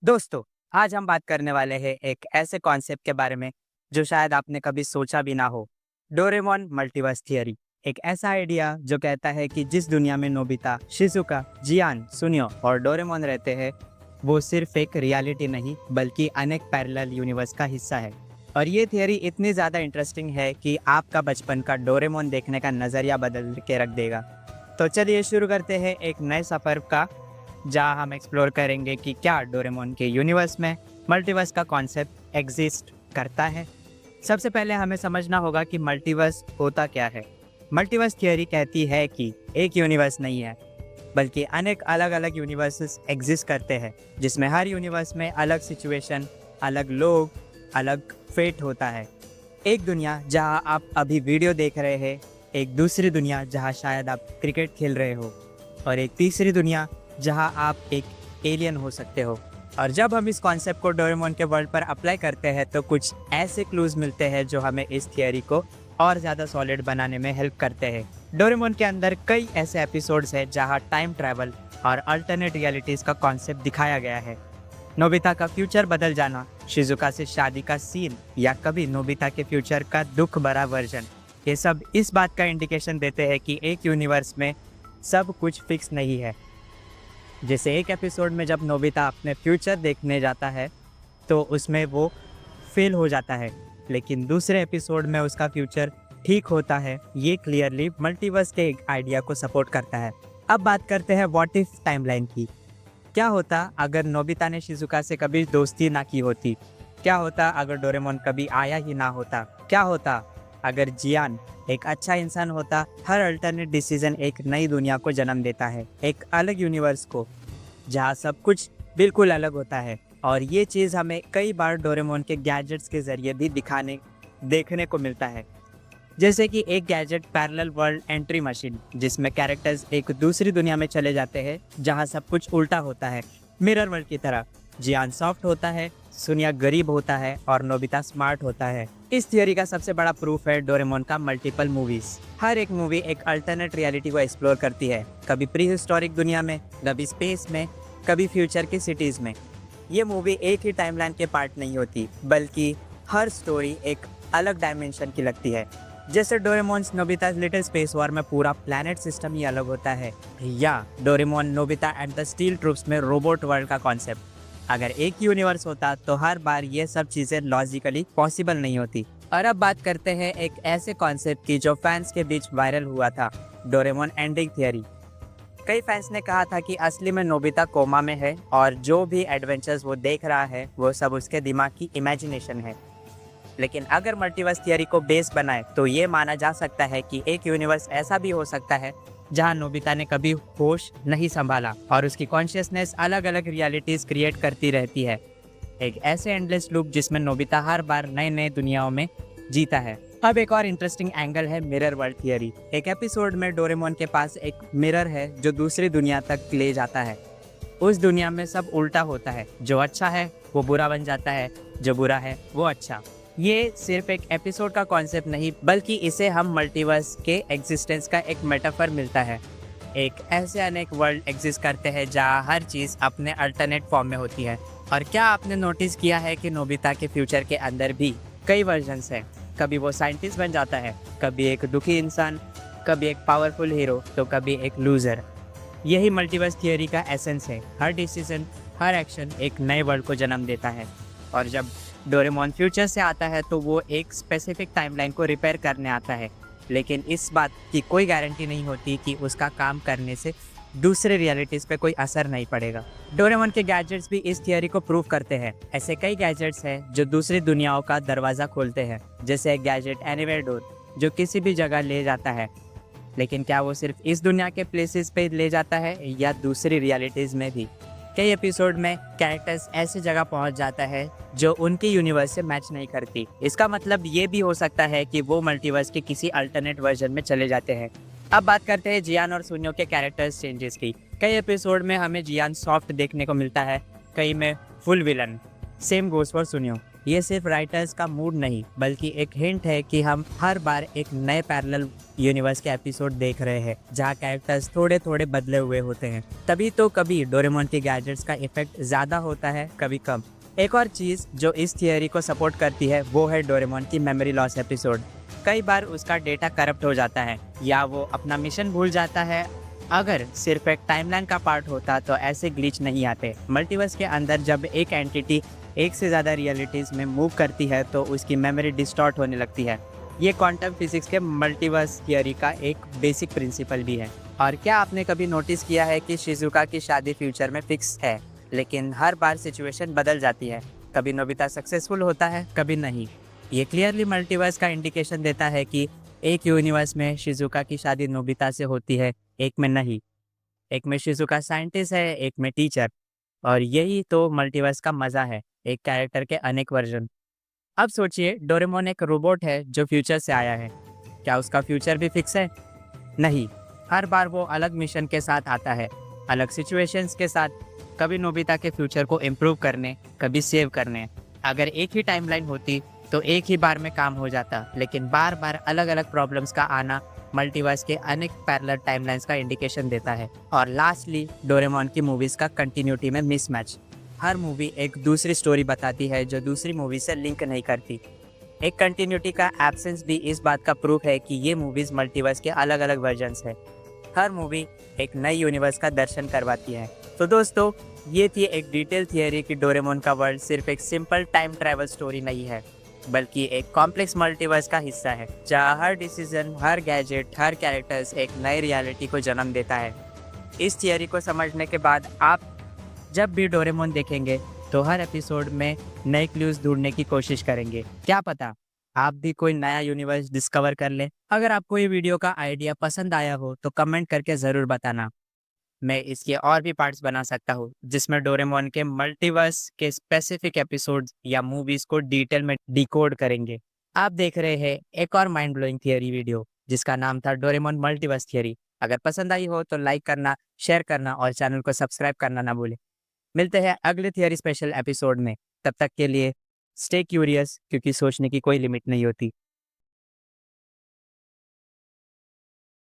दोस्तों, आज हम बात करने वाले हैं एक ऐसे कॉन्सेप्ट के बारे में जो शायद आपने कभी सोचा भी ना हो। Doraemon multiverse theory. एक ऐसा आइडिया जो कहता है कि जिस दुनिया में नोबिता, शिजुका, जियान, सुनियो और डोरेमोन रहते हैं, वो सिर्फ एक रियलिटी नहीं बल्कि अनेक पैरेलल यूनिवर्स का हिस्सा है। और ये थियरी इतनी ज़्यादा इंटरेस्टिंग है कि आपका बचपन का डोरेमोन देखने का नज़रिया बदल के रख देगा। तो चलिए शुरू करते हैं एक नए सफ़र का, जहाँ हम एक्सप्लोर करेंगे कि क्या डोरेमोन के यूनिवर्स में मल्टीवर्स का कॉन्सेप्ट एग्जिस्ट करता है। सबसे पहले हमें समझना होगा कि मल्टीवर्स होता क्या है। मल्टीवर्स थियोरी कहती है कि एक यूनिवर्स नहीं है बल्कि अनेक अलग अलग यूनिवर्सेस एग्जिस्ट करते हैं, जिसमें हर यूनिवर्स में अलग सिचुएशन, अलग लोग, अलग फेट होता है। एक दुनिया जहाँ आप अभी वीडियो देख रहे हैं, एक दूसरी दुनिया जहाँ शायद आप क्रिकेट खेल रहे हो, और एक तीसरी दुनिया जहां आप एक एलियन हो सकते हो। और जब हम इस कॉन्सेप्ट को डोरेमोन के वर्ल्ड पर अप्लाई करते हैं तो कुछ ऐसे क्लूज मिलते हैं जो हमें इस थियरी को और ज़्यादा सॉलिड बनाने में हेल्प करते हैं। डोरेमोन के अंदर कई ऐसे एपिसोड्स हैं जहां टाइम ट्रैवल और अल्टरनेट रियलिटीज़ का कॉन्सेप्ट दिखाया गया है। नोबिता का फ्यूचर बदल जाना, शिजुका से शादी का सीन, या कभी नोबिता के फ्यूचर का दुख भरा वर्जन, ये सब इस बात का इंडिकेशन देते हैं कि एक यूनिवर्स में सब कुछ फिक्स नहीं है। जैसे एक एपिसोड में जब नोबिता अपने फ्यूचर देखने जाता है तो उसमें वो फेल हो जाता है, लेकिन दूसरे एपिसोड में उसका फ्यूचर ठीक होता है। ये क्लियरली मल्टीवर्स के एक आइडिया को सपोर्ट करता है। अब बात करते हैं व्हाट इफ टाइमलाइन की। क्या होता अगर नोबिता ने शिजुका से कभी दोस्ती ना की होती? क्या होता अगर डोरेमोन कभी आया ही ना होता? क्या होता अगर जियान एक अच्छा इंसान होता? हर अल्टरनेट डिसीजन एक नई दुनिया को जन्म देता है, एक अलग यूनिवर्स को जहाँ सब कुछ बिल्कुल अलग होता है। और ये चीज़ हमें कई बार डोरेमोन के गैजेट्स के ज़रिए भी देखने को मिलता है। जैसे कि एक gadget parallel world entry machine, जिसमें कैरेक्टर्स एक दूसरी दुनिया में चले जाते हैं जहाँ सब कुछ उल्टा होता है। मिरर वर्ल्ड की तरह जियान सॉफ्ट होता है, सुनिया गरीब होता है और नोबिता स्मार्ट होता है। इस थियोरी का सबसे बड़ा प्रूफ है डोरेमोन का मल्टीपल मूवीज। हर एक मूवी एक अल्टरनेट रियलिटी को एक्सप्लोर करती है, कभी प्री हिस्टोरिक दुनिया में, कभी स्पेस में, कभी फ्यूचर की सिटीज में। ये मूवी एक ही टाइमलाइन के पार्ट नहीं होती, बल्कि हर स्टोरी एक अलग डायमेंशन की लगती है। जैसे डोरेमोन्स नोबिता's लिटिल स्पेस वॉर में पूरा प्लैनेट सिस्टम ही अलग होता है, या Doraemon Nobita and the steel troops में रोबोट वर्ल्ड का कॉन्सेप्ट। अगर एक यूनिवर्स होता तो हर बार ये सब चीज़ें लॉजिकली पॉसिबल नहीं होती। और अब बात करते हैं एक ऐसे कॉन्सेप्ट की जो फैंस के बीच वायरल हुआ था, डोरेमोन एंडिंग थियरी। कई फैंस ने कहा था कि असली में नोबिता कोमा में है और जो भी एडवेंचर्स वो देख रहा है वो सब उसके दिमाग की इमेजिनेशन है। लेकिन अगर मल्टीवर्स थियरी को बेस बनाए तो ये माना जा सकता है कि एक यूनिवर्स ऐसा भी हो सकता है जहां नोबिता ने कभी होश नहीं संभाला और उसकी कॉन्शियसनेस अलग अलग रियलिटीज़ क्रिएट करती रहती है। एक ऐसे एंडलेस लूप जिसमें नोबिता हर बार नए नए दुनियाओं में जीता है। अब एक और इंटरेस्टिंग एंगल है मिरर वर्ल्ड थियरी। एक एपिसोड में डोरेमोन के पास एक मिरर है जो दूसरी दुनिया तक ले जाता है। उस दुनिया में सब उल्टा होता है, जो अच्छा है वो बुरा बन जाता है, जो बुरा है वो अच्छा। ये सिर्फ एक एपिसोड का कॉन्सेप्ट नहीं, बल्कि इसे हम मल्टीवर्स के एग्जिस्टेंस का एक मेटाफर मिलता है। एक ऐसे अनेक वर्ल्ड एग्जिस्ट करते हैं जहाँ हर चीज़ अपने अल्टरनेट फॉर्म में होती है। और क्या आपने नोटिस किया है कि नोबिता के फ्यूचर के अंदर भी कई वर्जन्स हैं? कभी वो साइंटिस्ट बन जाता है, कभी एक दुखी इंसान, कभी एक पावरफुल हीरो, तो कभी एक लूज़र। यही मल्टीवर्स थियरी का एसेंस है। हर डिसीजन, हर एक्शन एक नए वर्ल्ड को जन्म देता है। और जब डोरेमोन फ्यूचर से आता है तो वो एक स्पेसिफिक टाइमलाइन को रिपेयर करने आता है, लेकिन इस बात की कोई गारंटी नहीं होती कि उसका काम करने से दूसरे रियलिटीज़ पे कोई असर नहीं पड़ेगा। डोरेमोन के गैजेट्स भी इस थियरी को प्रूव करते हैं। ऐसे कई गैजेट्स हैं जो दूसरी दुनियाओं का दरवाज़ा खोलते हैं, जैसे एक गैजेट एनीवेयर डोर जो किसी भी जगह ले जाता है। लेकिन क्या वो सिर्फ इस दुनिया के प्लेसेस पे ले जाता है या दूसरी रियलिटीज़ में भी? कई एपिसोड में कैरेक्टर्स ऐसी जगह पहुंच जाता है जो उनके यूनिवर्स से मैच नहीं करती। इसका मतलब ये भी हो सकता है कि वो मल्टीवर्स के किसी अल्टरनेट वर्जन में चले जाते हैं। अब बात करते हैं जियान और सुनियो के कैरेक्टर्स चेंजेस की। कई एपिसोड में हमें जियान सॉफ्ट देखने को मिलता है, कई में full villain. Same goes for सुनियो। ये सिर्फ राइटर्स का मूड नहीं, बल्कि एक हिंट है कि हम हर बार एक नए पैरेलल यूनिवर्स के एपिसोड देख रहे हैं जहाँ कैरेक्टर्स थोड़े थोड़े बदले हुए होते हैं, तभी तो कभी डोरेमोन के गैजेट्स का इफेक्ट ज़्यादा होता है, कभी कम। एक और चीज़ जो इस थियरी को सपोर्ट करती है वो है डोरेमोन की मेमोरी लॉस एपिसोड। कई बार उसका डेटा करप्ट हो जाता है या वो अपना मिशन भूल जाता है। अगर सिर्फ एक टाइमलाइन का पार्ट होता तो ऐसे ग्लिच नहीं आते। मल्टीवर्स के अंदर जब एक एंटिटी एक से ज़्यादा रियलिटीज़ में मूव करती है तो उसकी मेमोरी डिस्टॉर्ट होने लगती है। ये क्वांटम फिजिक्स के मल्टीवर्स थियरी का एक बेसिक प्रिंसिपल भी है। और क्या आपने कभी नोटिस किया है कि शिजुका की शादी फ्यूचर में फिक्स है, लेकिन हर बार सिचुएशन बदल जाती है। कभी नोबिता सक्सेसफुल होता है, कभी नहीं। ये क्लियरली मल्टीवर्स का इंडिकेशन देता है कि एक यूनिवर्स में शिजुका की शादी नोबिता से होती है, एक में नहीं। एक में शिजुका साइंटिस्ट है, एक में टीचर। और यही तो मल्टीवर्स का मज़ा है, एक कैरेक्टर के अनेक वर्जन। अब सोचिए, डोरेमोन एक रोबोट है जो फ्यूचर से आया है। क्या उसका फ्यूचर भी फिक्स है? नहीं। हर बार वो अलग मिशन के साथ आता है, अलग सिचुएशंस के साथ। कभी नोबिता के फ्यूचर को इम्प्रूव करने, कभी सेव करने। अगर एक ही टाइमलाइन होती तो एक ही बार में काम हो जाता, लेकिन बार बार अलग अलग प्रॉब्लम्स का आना मल्टीवर्स के अनेक पैरेलल टाइमलाइंस का इंडिकेशन देता है। और लास्टली, डोरेमोन की मूवीज़ का कंटिन्यूटी में मिसमैच। हर मूवी एक दूसरी स्टोरी बताती है जो दूसरी मूवी से लिंक नहीं करती। एक कंटिन्यूटी का एब्सेंस भी इस बात का प्रूफ है कि ये मूवीज़ मल्टीवर्स के अलग अलग वर्जन्स हैं। हर मूवी एक नई यूनिवर्स का दर्शन करवाती है। तो दोस्तों, ये थी एक डिटेल थियरी कि डोरेमोन का वर्ल्ड सिर्फ एक सिंपल टाइम ट्रैवल स्टोरी नहीं है, बल्कि एक कॉम्प्लेक्स मल्टीवर्स का हिस्सा है, जहाँ हर डिसीजन, हर गैजेट, हर कैरेक्टर्स एक नई रियलिटी को जन्म देता है। इस थियरी को समझने के बाद आप जब भी डोरेमोन देखेंगे तो हर एपिसोड में नए क्लूज ढूंढने की कोशिश करेंगे। क्या पता आप भी कोई नया यूनिवर्स डिस्कवर कर लें। अगर आपको ये वीडियो का आइडिया पसंद आया हो तो कमेंट करके ज़रूर बताना। मैं इसके और भी पार्ट्स बना सकता हूँ जिसमें डोरेमोन के मल्टीवर्स के स्पेसिफिक एपिसोड्स या मूवीज को डिटेल में डिकोड करेंगे। आप देख रहे हैं एक और माइंड ब्लोइंग थियरी वीडियो जिसका नाम था डोरेमोन मल्टीवर्स थियरी। अगर पसंद आई हो तो लाइक करना, शेयर करना और चैनल को सब्सक्राइब करना ना भूलें। मिलते हैं अगले थियरी स्पेशल एपिसोड में। तब तक के लिए स्टे क्यूरियस, क्योंकि सोचने की कोई लिमिट नहीं होती।